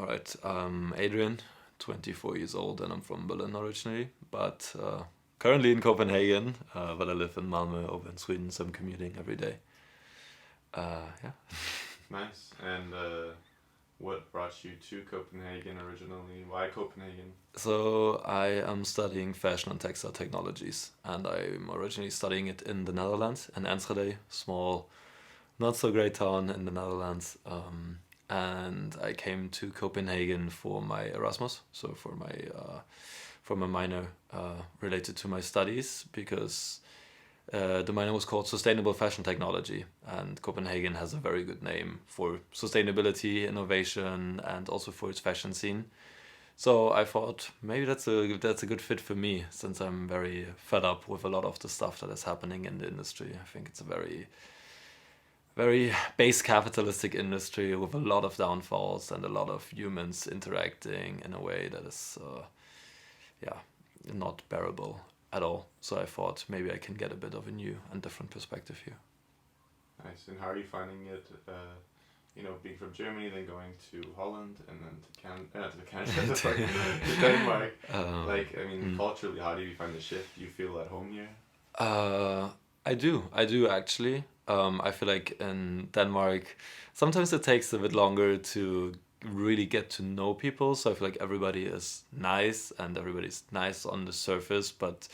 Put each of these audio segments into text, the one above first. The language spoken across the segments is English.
All right, I'm Adrian, 24 years old, and I'm from Berlin originally, but currently in Copenhagen, but I live in Malmö over in Sweden, so I'm commuting every day. Yeah. Nice. And what brought you to Copenhagen originally? Why Copenhagen? So I am studying Fashion and Textile Technologies, and I'm originally studying it in the Netherlands, in Enschede, small, not so great town in the Netherlands. And I came to Copenhagen for my Erasmus, so for my minor related to my studies, because the minor was called Sustainable Fashion Technology, and Copenhagen has a very good name for sustainability, innovation, and also for its fashion scene. So I thought maybe that's a good fit for me, since I'm very fed up with a lot of the stuff that is happening in the industry. I think it's a very base capitalistic industry with a lot of downfalls and a lot of humans interacting in a way that is yeah, not bearable at all. So I thought maybe I can get a bit of a new and different perspective here. Nice. And how are you finding it? Being from Germany, then going to Holland, and then to Canada, sorry, to Denmark. Culturally, how do you find the shift? Do you feel at home here? I do actually. I feel like in Denmark, sometimes it takes a bit longer to really get to know people. So I feel like everybody is nice and everybody's nice on the surface, but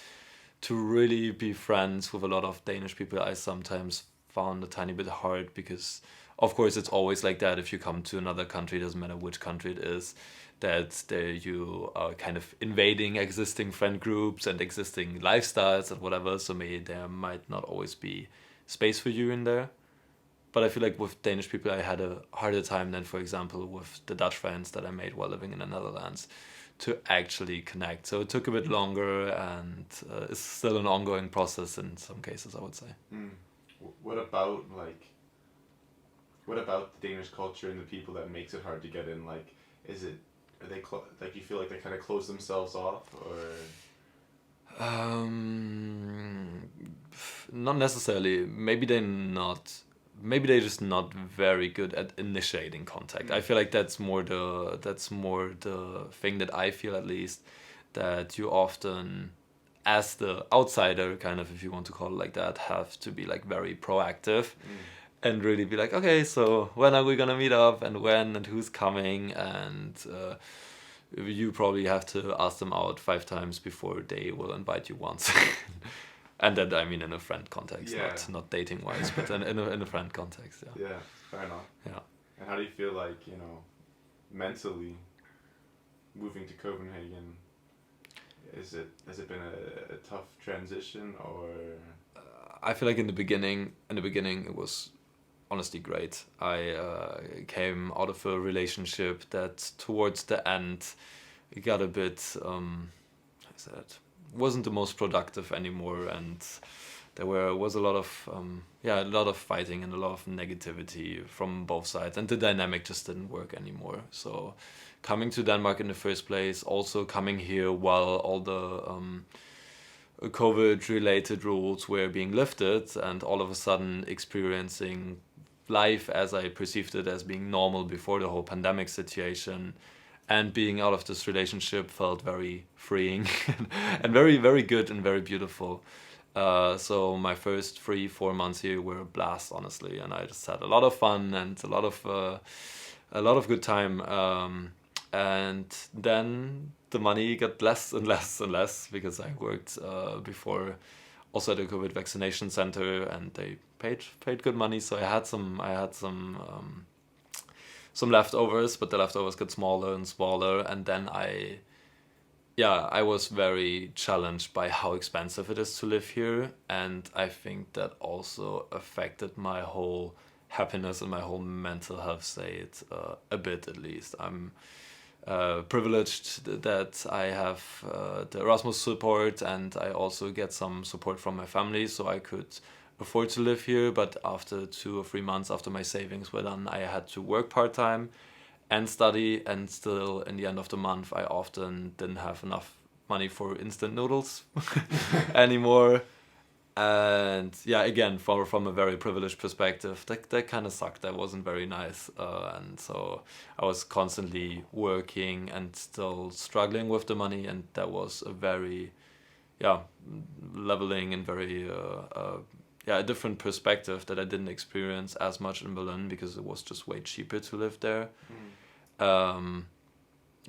to really be friends with a lot of Danish people, I sometimes found a tiny bit hard because, of course, it's always like that. If you come to another country, it doesn't matter which country it is, that there you are kind of invading existing friend groups and existing lifestyles and whatever. So maybe there might not always be space for you in there. But I feel like with Danish people, I had a harder time than, for example, with the Dutch friends that I made while living in the Netherlands to actually connect. So it took a bit longer, and it's still an ongoing process in some cases, I would say. What about the Danish culture and the people that makes it hard to get in? Like, are they you feel like they kind of close themselves off, or? Not necessarily. Maybe they're just not very good at initiating contact. I feel like that's more the thing that I feel, at least, that you often, as the outsider, kind of, if you want to call it like that, have to be like very proactive and really be like, okay, so when are we gonna meet up, and when, and who's coming, and you probably have to ask them out 5 times before they will invite you once. And that, I mean, in a friend context, Yeah. not dating wise, but in a friend context. Yeah. Yeah, fair enough. Yeah. And how do you feel like, mentally moving to Copenhagen? Has it been a tough transition, or? I feel like in the beginning it was honestly great. I came out of a relationship that towards the end it got a bit wasn't the most productive anymore, and there was a lot of fighting and a lot of negativity from both sides, and the dynamic just didn't work anymore. So coming to Denmark in the first place, also coming here while all the COVID related rules were being lifted, and all of a sudden experiencing life as I perceived it as being normal before the whole pandemic situation, and being out of this relationship felt very freeing and very, very good and very beautiful. So my first 3-4 months here were a blast, honestly, and I just had a lot of fun and a lot of good time. And then the money got less and less and less, because I worked before also at a COVID vaccination center, and they paid good money. So I had some leftovers, but the leftovers got smaller and smaller, and then I was very challenged by how expensive it is to live here, and I think that also affected my whole happiness and my whole mental health state a bit, at least. I'm privileged that I have the Erasmus support, and I also get some support from my family, so I could afford to live here. But after 2 or 3 months after my savings were done, I had to work part-time and study, and still in the end of the month I often didn't have enough money for instant noodles anymore. And yeah, again, from a very privileged perspective, that kind of sucked. That wasn't very nice. And so I was constantly working and still struggling with the money, and that was a very, yeah, leveling and very, a different perspective that I didn't experience as much in Berlin because it was just way cheaper to live there.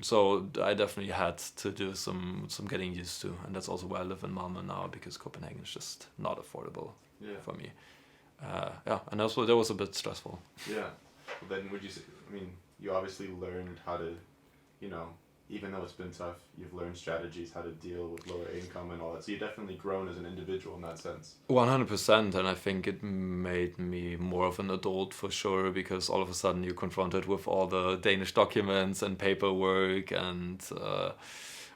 So I definitely had to do some getting used to, and that's also why I live in Malmö now, because Copenhagen is just not affordable for me. And also that was a bit stressful. Yeah. Well, then would you say, I mean, you obviously learned how to, you know, even though it's been tough, you've learned strategies how to deal with lower income and all that. So you've definitely grown as an individual in that sense. 100%, and I think it made me more of an adult for sure, because all of a sudden you're confronted with all the Danish documents and paperwork and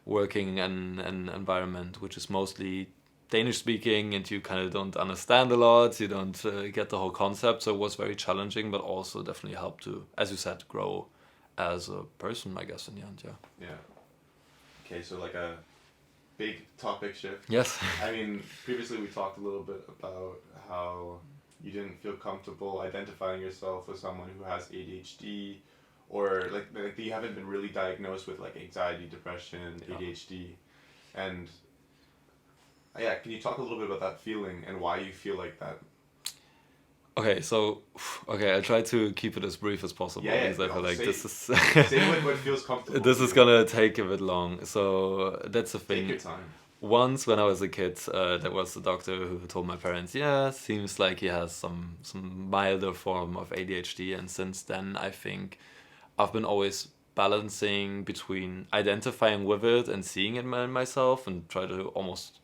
working in an environment which is mostly Danish speaking, and you kind of don't understand a lot, you don't get the whole concept, so it was very challenging, but also definitely helped to, as you said, grow as a person, I guess, in the end. Yeah. Okay, so like a big topic shift. Yes. I mean, previously we talked a little bit about how you didn't feel comfortable identifying yourself as someone who has ADHD, or like you haven't been really diagnosed with like anxiety, depression, ADHD, and yeah, can you talk a little bit about that feeling and why you feel like that? Okay, I'll try to keep it as brief as possible, because I feel like this is say what feels comfortable. This is gonna take a bit long, so that's the thing. Take your time. Once when I was a kid, there was a doctor who told my parents, seems like he has some milder form of ADHD, and since then I think I've been always balancing between identifying with it and seeing it in myself and try to almost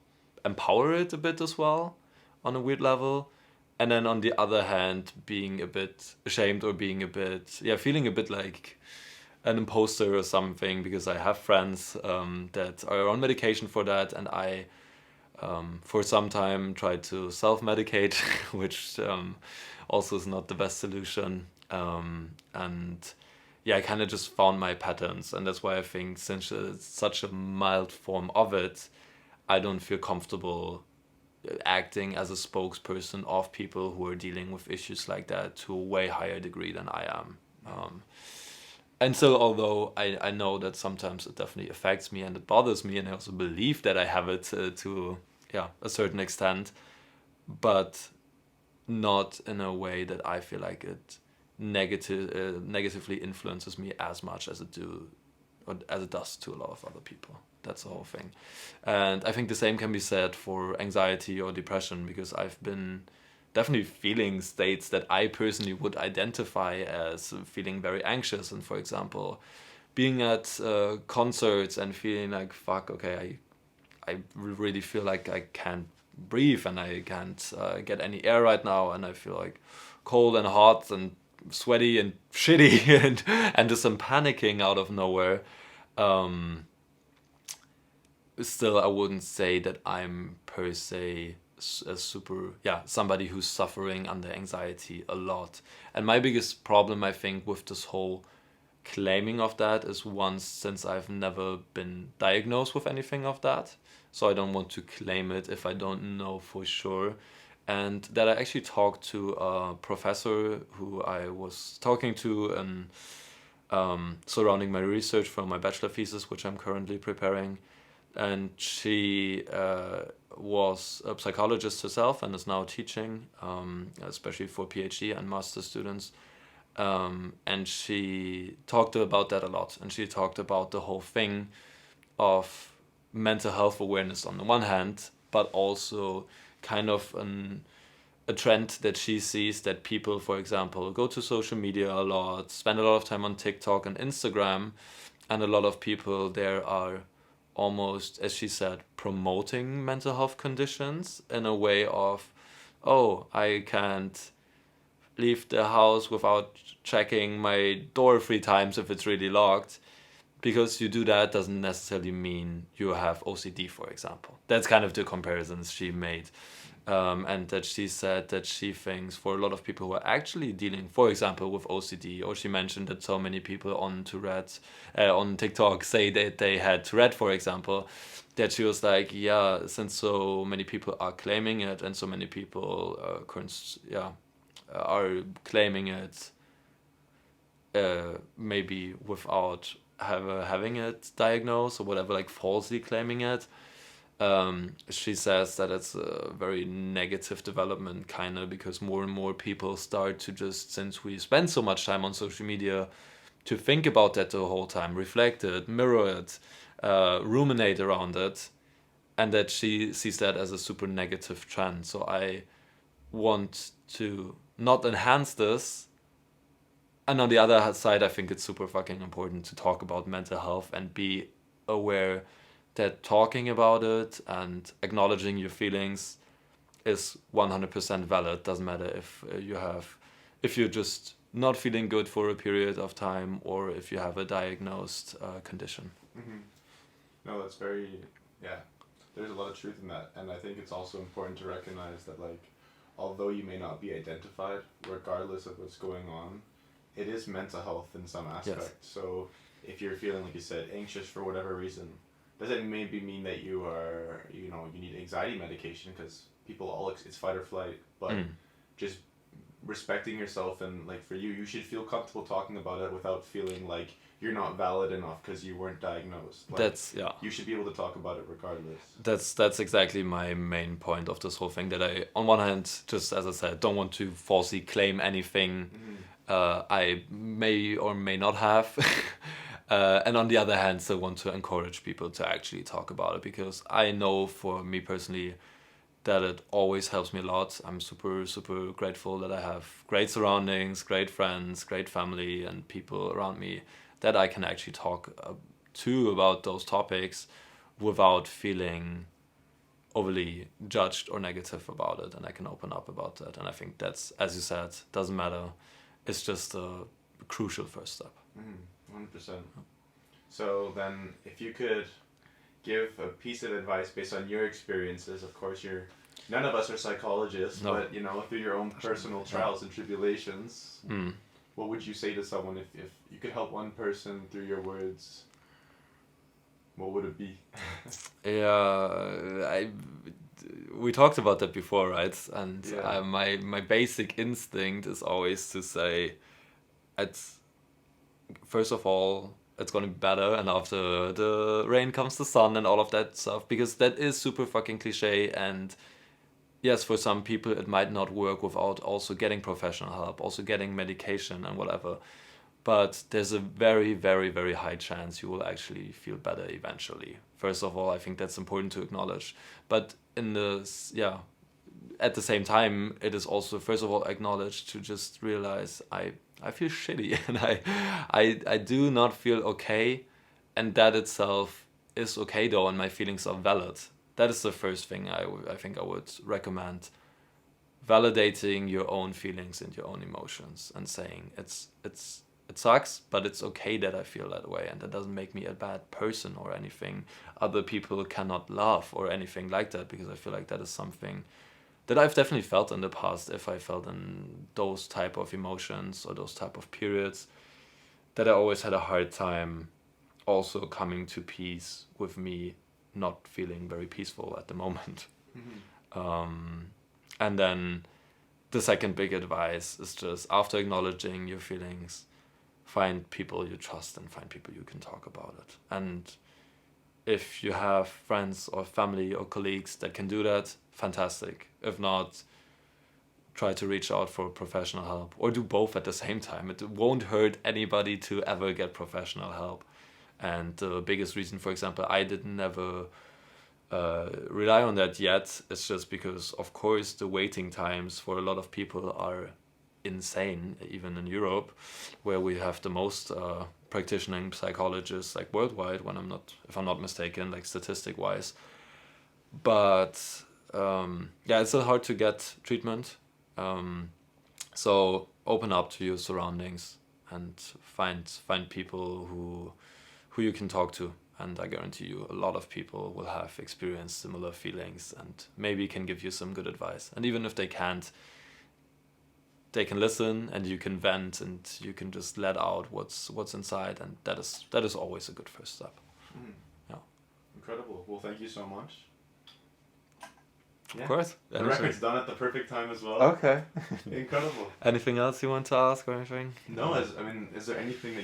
empower it a bit as well, on a weird level. And then on the other hand, being a bit ashamed, or being a bit, feeling a bit like an imposter or something, because I have friends that are on medication for that, and I, for some time, tried to self-medicate, which also is not the best solution. I kind of just found my patterns, and that's why I think, since it's such a mild form of it, I don't feel comfortable acting as a spokesperson of people who are dealing with issues like that to a way higher degree than I am. And so, although I know that sometimes it definitely affects me and it bothers me, and I also believe that I have it to a certain extent, but not in a way that I feel like it negatively influences me as much as it does to a lot of other people. That's the whole thing. And I think the same can be said for anxiety or depression, because I've been definitely feeling states that I personally would identify as feeling very anxious. And for example, being at concerts and feeling like, fuck, okay, I really feel like I can't breathe and I can't get any air right now, and I feel like cold and hot and sweaty and shitty and just I'm panicking out of nowhere. Still, I wouldn't say that I'm per se somebody who's suffering under anxiety a lot. And my biggest problem, I think, with this whole claiming of that is, since I've never been diagnosed with anything of that, so I don't want to claim it if I don't know for sure. And that I actually talked to a professor who I was talking to and surrounding my research for my bachelor thesis, which I'm currently preparing. And she was a psychologist herself and is now teaching, especially for PhD and master students. And she talked about that a lot. And she talked about the whole thing of mental health awareness on the one hand, but also kind of a trend that she sees, that people, for example, go to social media a lot, spend a lot of time on TikTok and Instagram, and a lot of people there are almost, as she said, promoting mental health conditions in a way of, oh, I can't leave the house without checking my door 3 times if it's really locked. Because you do that doesn't necessarily mean you have OCD, for example. That's kind of the comparisons she made. And that she said that she thinks for a lot of people who are actually dealing, for example, with OCD, or she mentioned that so many people on Tourette, on TikTok say that they had Tourette, for example, that she was like, yeah, since so many people are claiming it and so many people are claiming it, maybe without having it diagnosed or whatever, like falsely claiming it. She says that it's a very negative development, kind of, because more and more people start to just, since we spend so much time on social media, to think about that the whole time, reflect it, mirror it, ruminate around it, and that she sees that as a super negative trend. So I want to not enhance this. And on the other side, I think it's super fucking important to talk about mental health and be aware that talking about it and acknowledging your feelings is 100% valid. Doesn't matter if you're just not feeling good for a period of time, or if you have a diagnosed condition. Mm-hmm. No, that's very, yeah, there's a lot of truth in that. And I think it's also important to recognize that, like, although you may not be identified, regardless of what's going on, it is mental health in some aspect. Yes. So if you're feeling, like you said, anxious for whatever reason, doesn't maybe mean that you are, you need anxiety medication, because people it's fight or flight, but just respecting yourself, and like for you should feel comfortable talking about it without feeling like you're not valid enough because you weren't diagnosed. Like, you should be able to talk about it regardless. That's exactly my main point of this whole thing, that I, on one hand, just as I said, don't want to falsely claim anything I may or may not have. And on the other hand, still want to encourage people to actually talk about it, because I know for me personally that it always helps me a lot. I'm super, super grateful that I have great surroundings, great friends, great family, and people around me that I can actually talk to about those topics without feeling overly judged or negative about it, and I can open up about that. And I think that's, as you said, doesn't matter. It's just a crucial first step. 100%. So then, if you could give a piece of advice based on your experiences, of course, none of us are psychologists, but through your own personal trials and tribulations, what would you say to someone if you could help one person through your words? What would it be? We talked about that before, right? And my basic instinct is always to say, first of all, it's going to be better, and after the rain comes the sun and all of that stuff, because that is super fucking cliche. And yes, for some people it might not work without also getting professional help, also getting medication and whatever. But there's a very, very, very high chance you will actually feel better eventually. First of all, I think that's important to acknowledge. But at the same time, it is also, first of all, acknowledged to just realize I feel shitty and I do not feel okay, and that itself is okay though, and my feelings are valid. That is the first thing I think I would recommend. Validating your own feelings and your own emotions, and saying it sucks, but it's okay that I feel that way, and that doesn't make me a bad person or anything. Other people cannot love or anything like that, because I feel like that is something that I've definitely felt in the past. If I felt in those type of emotions or those type of periods, that I always had a hard time also coming to peace with me not feeling very peaceful at the moment. And then the second big advice is just, after acknowledging your feelings, find people you trust and find people you can talk about it. And if you have friends or family or colleagues that can do that, fantastic. If not, try to reach out for professional help, or do both at the same time. It won't hurt anybody to ever get professional help. And the biggest reason, for example, I didn't never rely on that yet, is just because, of course, the waiting times for a lot of people are insane, even in Europe, where we have the most practicing psychologists, like worldwide, if I'm not mistaken, like statistic wise. But it's still hard to get treatment. So open up to your surroundings and find people who you can talk to, And I guarantee you a lot of people will have experienced similar feelings and maybe can give you some good advice. And even if they can't, they can listen and you can vent and you can just let out what's inside, and that is always a good first step. Yeah. Incredible. Well, thank you so much. Of course. The record's done at the perfect time as well. Okay. Incredible. Anything else you want to ask or anything? No, is there anything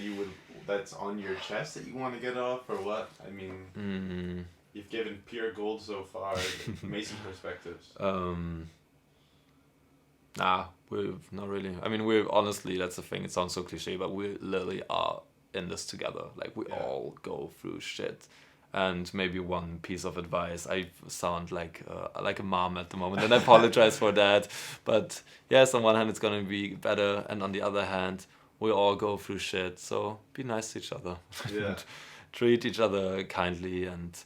that's on your chest that you want to get off, or what? I mean, you've given pure gold so far, amazing perspectives. Nah, we've not really. I mean, we're honestly, that's the thing. It sounds so cliche, but we literally are in this together. Like, we all go through shit. And maybe one piece of advice, I sound like a mom at the moment, and I apologize for that. But yes, on one hand, it's gonna be better, and on the other hand, we all go through shit. So be nice to each other. Yeah. Treat each other kindly, and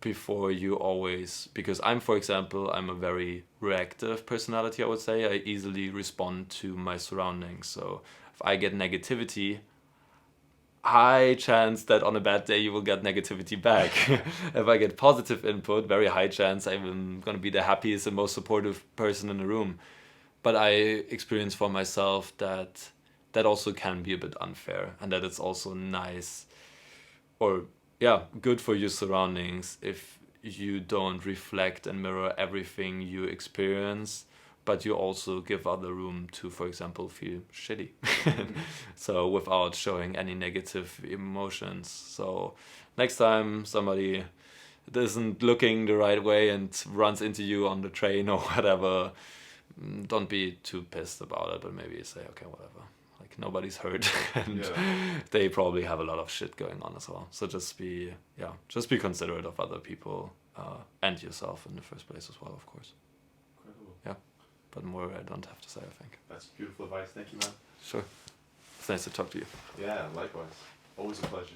before you always, because for example, I'm a very reactive personality, I would say. I easily respond to my surroundings. So if I get negativity, high chance that on a bad day you will get negativity back. If I get positive input, very high chance I'm going to be the happiest and most supportive person in the room. But I experience for myself that also can be a bit unfair, and that it's also nice or good for your surroundings if you don't reflect and mirror everything you experience, but you also give other room to, for example, feel shitty. So without showing any negative emotions. So next time somebody isn't looking the right way and runs into you on the train or whatever, don't be too pissed about it, but maybe say, okay, whatever. Like, nobody's hurt, and they probably have a lot of shit going on as well. So just be considerate of other people and yourself in the first place as well, of course. Incredible. Yeah. But more I don't have to say, I think. That's beautiful advice. Thank you, man. Sure. It's nice to talk to you. Yeah, likewise. Always a pleasure.